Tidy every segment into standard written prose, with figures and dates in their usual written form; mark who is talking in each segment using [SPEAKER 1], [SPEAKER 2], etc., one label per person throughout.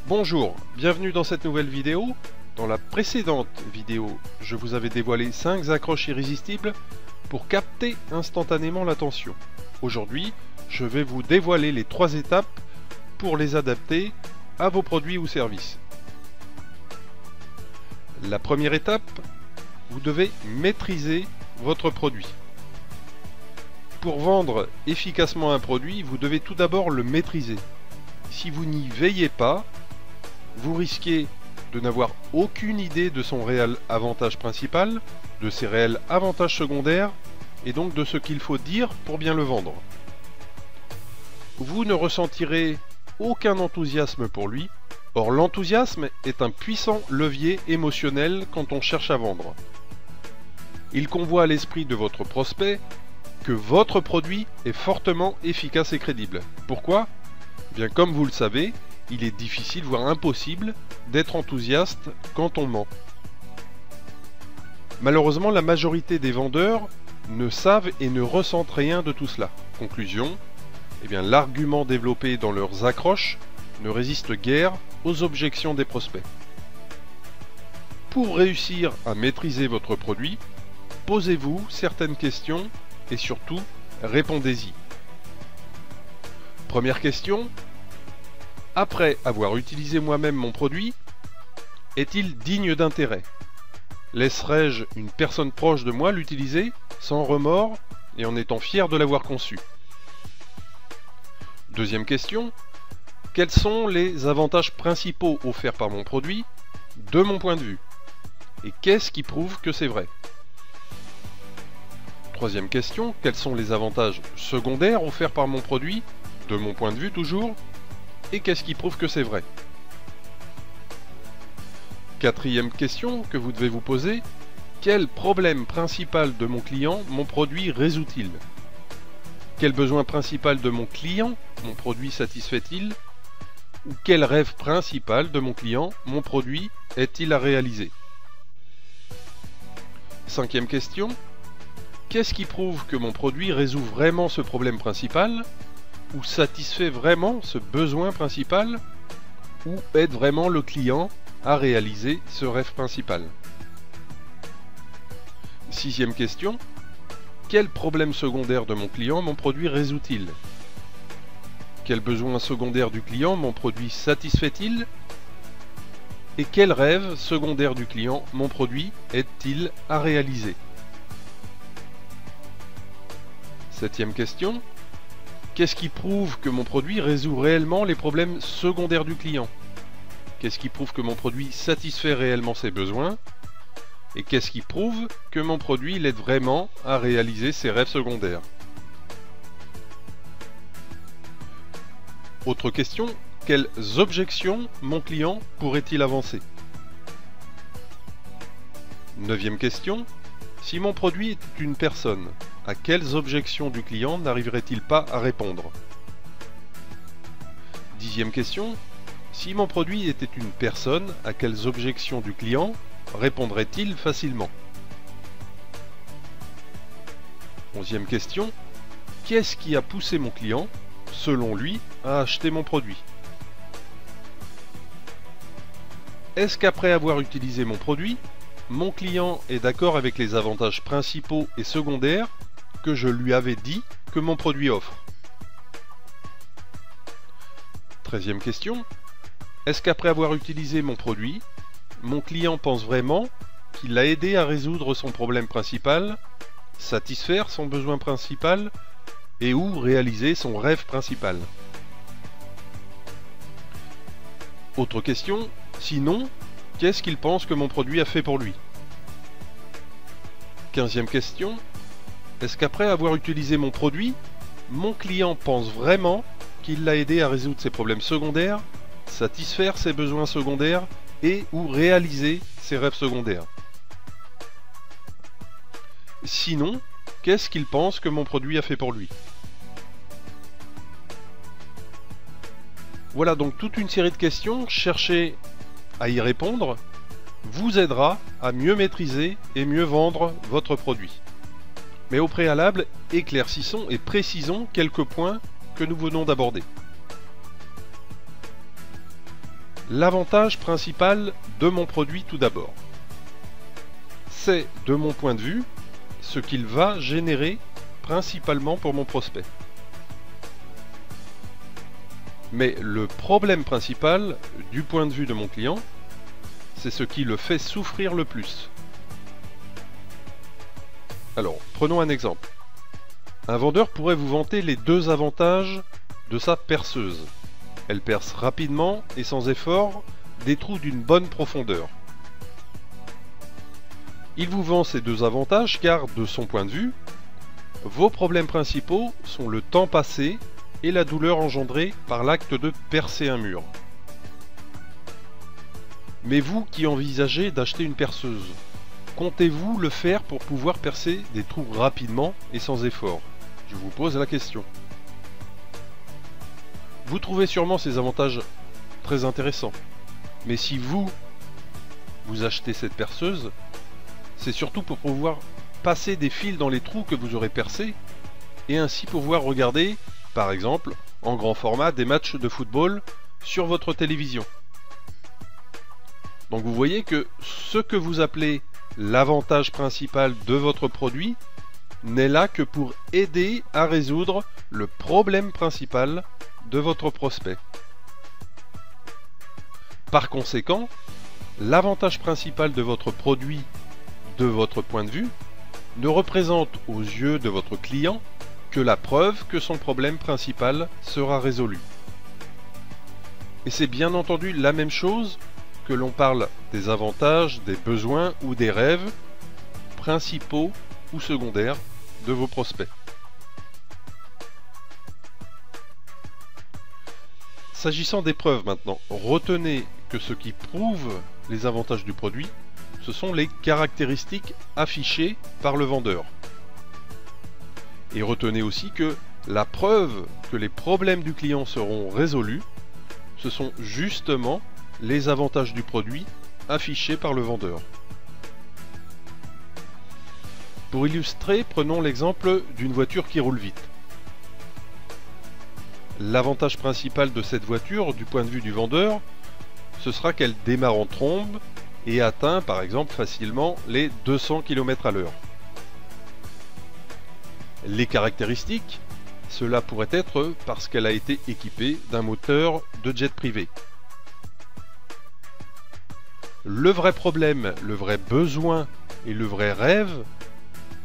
[SPEAKER 1] Bonjour, bienvenue dans cette nouvelle vidéo. Dans la précédente vidéo, je vous avais dévoilé 5 accroches irrésistibles pour capter instantanément l'attention. Aujourd'hui, je vais vous dévoiler les 3 étapes pour les adapter à vos produits ou services. La première étape, vous devez maîtriser votre produit. Pour vendre efficacement un produit, vous devez tout d'abord le maîtriser. Si vous n'y veillez pas, vous risquez de n'avoir aucune idée de son réel avantage principal, de ses réels avantages secondaires, et donc de ce qu'il faut dire pour bien le vendre. Vous ne ressentirez aucun enthousiasme pour lui. Or, l'enthousiasme est un puissant levier émotionnel quand on cherche à vendre. Il convoie à l'esprit de votre prospect que votre produit est fortement efficace et crédible. Pourquoi ? Bien, comme vous le savez, il est difficile, voire impossible, d'être enthousiaste quand on ment. Malheureusement, la majorité des vendeurs ne savent et ne ressentent rien de tout cela. Conclusion, l'argument développé dans leurs accroches ne résiste guère aux objections des prospects. Pour réussir à maîtriser votre produit, posez-vous certaines questions et surtout, répondez-y. Première question. Après avoir utilisé moi-même mon produit, est-il digne d'intérêt? Laisserai-je une personne proche de moi l'utiliser sans remords et en étant fier de l'avoir conçu? Deuxième question. Quels sont les avantages principaux offerts par mon produit de mon point de vue? Et qu'est-ce qui prouve que c'est vrai? Troisième question. Quels sont les avantages secondaires offerts par mon produit de mon point de vue toujours? Et qu'est-ce qui prouve que c'est vrai? Quatrième question que vous devez vous poser, quel problème principal de mon client mon produit résout-il? Quel besoin principal de mon client mon produit satisfait-il? Ou quel rêve principal de mon client mon produit est-il à réaliser? Cinquième question, qu'est-ce qui prouve que mon produit résout vraiment ce problème principal? Ou satisfait vraiment ce besoin principal, ou aide vraiment le client à réaliser ce rêve principal. Sixième question, quel problème secondaire de mon client mon produit résout-il? Quel besoin secondaire du client mon produit satisfait-il? Et quel rêve secondaire du client mon produit aide-t-il à réaliser? Septième question, qu'est-ce qui prouve que mon produit résout réellement les problèmes secondaires du client? Qu'est-ce qui prouve que mon produit satisfait réellement ses besoins? Et qu'est-ce qui prouve que mon produit l'aide vraiment à réaliser ses rêves secondaires? Autre question, quelles objections mon client pourrait-il avancer? Neuvième question, si mon produit était une personne, à quelles objections du client n'arriverait-il pas à répondre? Dixième question, si mon produit était une personne, à quelles objections du client répondrait-il facilement? Onzième question, qu'est-ce qui a poussé mon client, selon lui, à acheter mon produit? Est-ce qu'après avoir utilisé mon produit, mon client est d'accord avec les avantages principaux et secondaires que je lui avais dit que mon produit offre? 13e question. Est-ce qu'après avoir utilisé mon produit, mon client pense vraiment qu'il l'a aidé à résoudre son problème principal, satisfaire son besoin principal et ou réaliser son rêve principal? Autre question. Sinon, qu'est-ce qu'il pense que mon produit a fait pour lui? 15e question. Est-ce qu'après avoir utilisé mon produit, mon client pense vraiment qu'il l'a aidé à résoudre ses problèmes secondaires, satisfaire ses besoins secondaires et ou réaliser ses rêves secondaires? Sinon, qu'est-ce qu'il pense que mon produit a fait pour lui? Voilà donc toute une série de questions. Cherchez à y répondre vous aidera à mieux maîtriser et mieux vendre votre produit. Mais au préalable, éclaircissons et précisons quelques points que nous venons d'aborder. L'avantage principal de mon produit tout d'abord, c'est, de mon point de vue, ce qu'il va générer principalement pour mon prospect. Mais le problème principal, du point de vue de mon client, c'est ce qui le fait souffrir le plus. Alors, prenons un exemple. Un vendeur pourrait vous vanter les deux avantages de sa perceuse. Elle perce rapidement et sans effort des trous d'une bonne profondeur. Il vous vend ces deux avantages car, de son point de vue, vos problèmes principaux sont le temps passé et la douleur engendrée par l'acte de percer un mur. Mais vous qui envisagez d'acheter une perceuse, comptez-vous le faire pour pouvoir percer des trous rapidement et sans effort? Je vous pose la question. Vous trouvez sûrement ces avantages très intéressants. Mais si vous achetez cette perceuse, c'est surtout pour pouvoir passer des fils dans les trous que vous aurez percés et ainsi pouvoir regarder, par exemple, en grand format des matchs de football sur votre télévision. Donc vous voyez que ce que vous appelez l'avantage principal de votre produit n'est là que pour aider à résoudre le problème principal de votre prospect. Par conséquent, l'avantage principal de votre produit, de votre point de vue, ne représente aux yeux de votre client que la preuve que son problème principal sera résolu. Et c'est bien entendu la même chose que l'on parle des avantages, des besoins ou des rêves principaux ou secondaires de vos prospects. S'agissant des preuves maintenant, retenez que ce qui prouve les avantages du produit, ce sont les caractéristiques affichées par le vendeur. Et retenez aussi que la preuve que les problèmes du client seront résolus, ce sont justement les avantages du produit affichés par le vendeur. Pour illustrer, prenons l'exemple d'une voiture qui roule vite. L'avantage principal de cette voiture, du point de vue du vendeur, ce sera qu'elle démarre en trombe et atteint par exemple facilement les 200 km/h. Les caractéristiques, cela pourrait être parce qu'elle a été équipée d'un moteur de jet privé. Le vrai problème, le vrai besoin et le vrai rêve,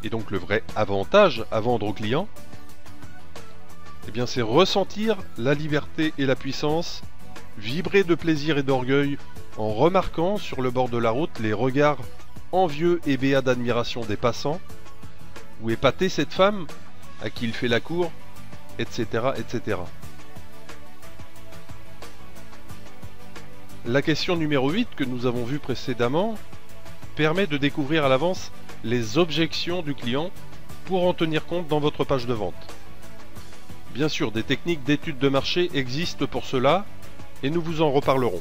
[SPEAKER 1] et donc le vrai avantage à vendre au client, eh bien c'est ressentir la liberté et la puissance, vibrer de plaisir et d'orgueil en remarquant sur le bord de la route les regards envieux et béats d'admiration des passants, ou épater cette femme à qui il fait la cour, etc., etc. La question numéro 8 que nous avons vue précédemment permet de découvrir à l'avance les objections du client pour en tenir compte dans votre page de vente. Bien sûr, des techniques d'étude de marché existent pour cela et nous vous en reparlerons.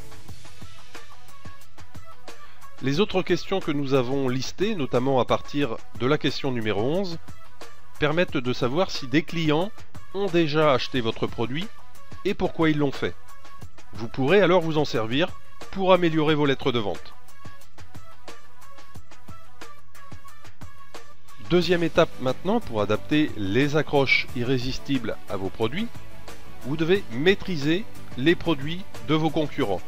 [SPEAKER 1] Les autres questions que nous avons listées, notamment à partir de la question numéro 11, permettent de savoir si des clients ont déjà acheté votre produit et pourquoi ils l'ont fait. Vous pourrez alors vous en servir pour améliorer vos lettres de vente. Deuxième étape maintenant, pour adapter les accroches irrésistibles à vos produits, vous devez maîtriser les produits de vos concurrents.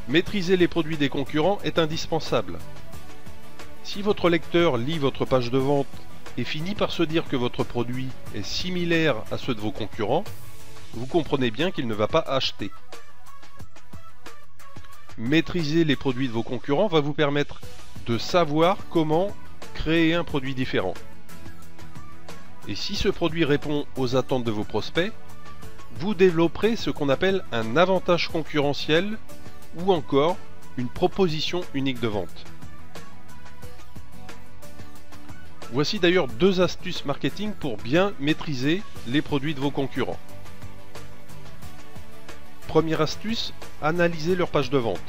[SPEAKER 1] Maîtriser les produits des concurrents est indispensable. Si votre lecteur lit votre page de vente et finit par se dire que votre produit est similaire à ceux de vos concurrents, vous comprenez bien qu'il ne va pas acheter. Maîtriser les produits de vos concurrents va vous permettre de savoir comment créer un produit différent. Et si ce produit répond aux attentes de vos prospects, vous développerez ce qu'on appelle un avantage concurrentiel ou encore une proposition unique de vente. Voici d'ailleurs deux astuces marketing pour bien maîtriser les produits de vos concurrents. Première astuce, analysez leur page de vente.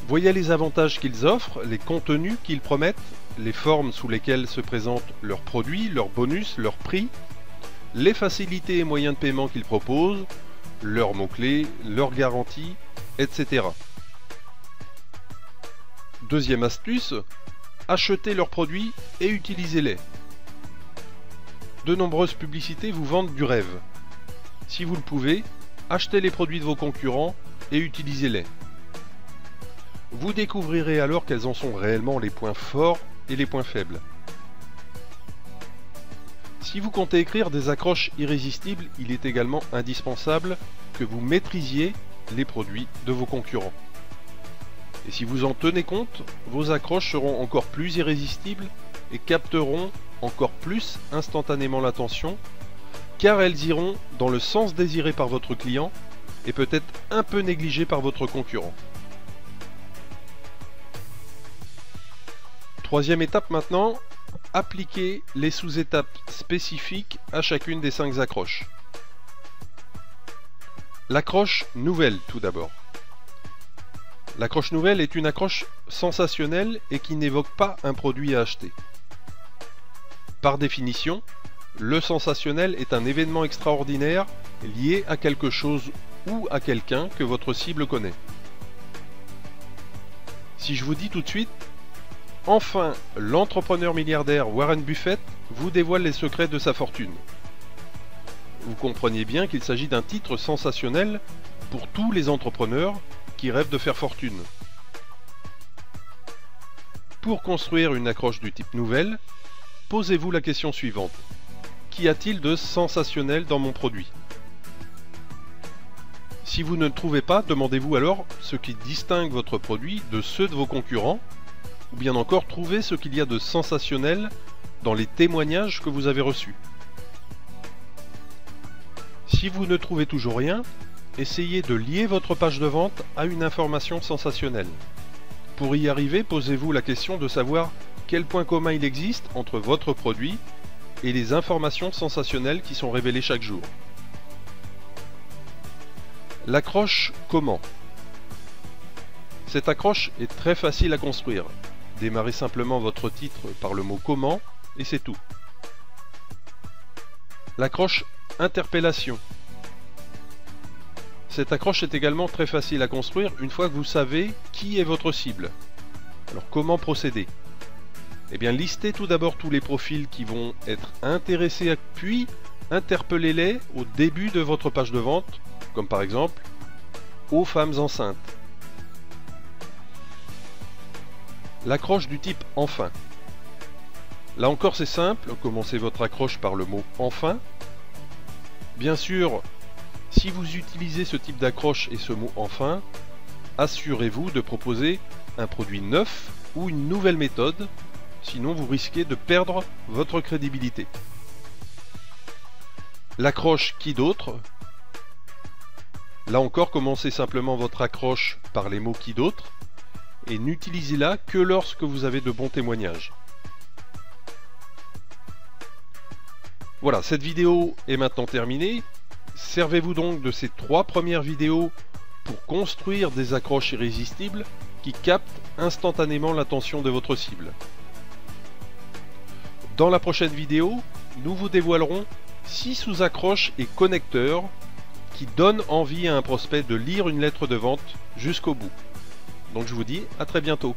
[SPEAKER 1] Voyez les avantages qu'ils offrent, les contenus qu'ils promettent, les formes sous lesquelles se présentent leurs produits, leurs bonus, leurs prix, les facilités et moyens de paiement qu'ils proposent, leurs mots-clés, leur garantie, etc. Deuxième astuce, achetez leurs produits et utilisez-les. De nombreuses publicités vous vendent du rêve. Si vous le pouvez, achetez les produits de vos concurrents et utilisez-les. Vous découvrirez alors quels en sont réellement les points forts et les points faibles. Si vous comptez écrire des accroches irrésistibles, il est également indispensable que vous maîtrisiez les produits de vos concurrents. Et si vous en tenez compte, vos accroches seront encore plus irrésistibles et capteront encore plus instantanément l'attention, car elles iront dans le sens désiré par votre client et peut-être un peu négligé par votre concurrent. Troisième étape maintenant, appliquez les sous-étapes spécifiques à chacune des 5 accroches. L'accroche nouvelle tout d'abord. L'accroche nouvelle est une accroche sensationnelle et qui n'évoque pas un produit à acheter. Par définition, le sensationnel est un événement extraordinaire lié à quelque chose ou à quelqu'un que votre cible connaît. Si je vous dis tout de suite, enfin, l'entrepreneur milliardaire Warren Buffett vous dévoile les secrets de sa fortune. Vous comprenez bien qu'il s'agit d'un titre sensationnel pour tous les entrepreneurs qui rêvent de faire fortune. Pour construire une accroche du type nouvelle, posez-vous la question suivante. Qu'y a-t-il de sensationnel dans mon produit? Si vous ne le trouvez pas, demandez-vous alors ce qui distingue votre produit de ceux de vos concurrents, ou bien encore trouvez ce qu'il y a de sensationnel dans les témoignages que vous avez reçus. Si vous ne trouvez toujours rien, essayez de lier votre page de vente à une information sensationnelle. Pour y arriver, posez-vous la question de savoir quel point commun il existe entre votre produit et les informations sensationnelles qui sont révélées chaque jour. L'accroche comment? Cette accroche est très facile à construire. Démarrez simplement votre titre par le mot comment et c'est tout. L'accroche interpellation. Cette accroche est également très facile à construire une fois que vous savez qui est votre cible. Alors comment procéder? Eh bien, listez tout d'abord tous les profils qui vont être intéressés, puis interpellez-les au début de votre page de vente, comme par exemple aux femmes enceintes. L'accroche du type enfin. Là encore c'est simple, commencez votre accroche par le mot enfin. Bien sûr, si vous utilisez ce type d'accroche et ce mot enfin, assurez-vous de proposer un produit neuf ou une nouvelle méthode, sinon vous risquez de perdre votre crédibilité. L'accroche qui d'autre? Là encore, commencez simplement votre accroche par les mots qui d'autre et n'utilisez-la que lorsque vous avez de bons témoignages. Voilà, cette vidéo est maintenant terminée. Servez-vous donc de ces 3 premières vidéos pour construire des accroches irrésistibles qui captent instantanément l'attention de votre cible. Dans la prochaine vidéo, nous vous dévoilerons 6 sous-accroches et connecteurs qui donnent envie à un prospect de lire une lettre de vente jusqu'au bout. Donc je vous dis à très bientôt.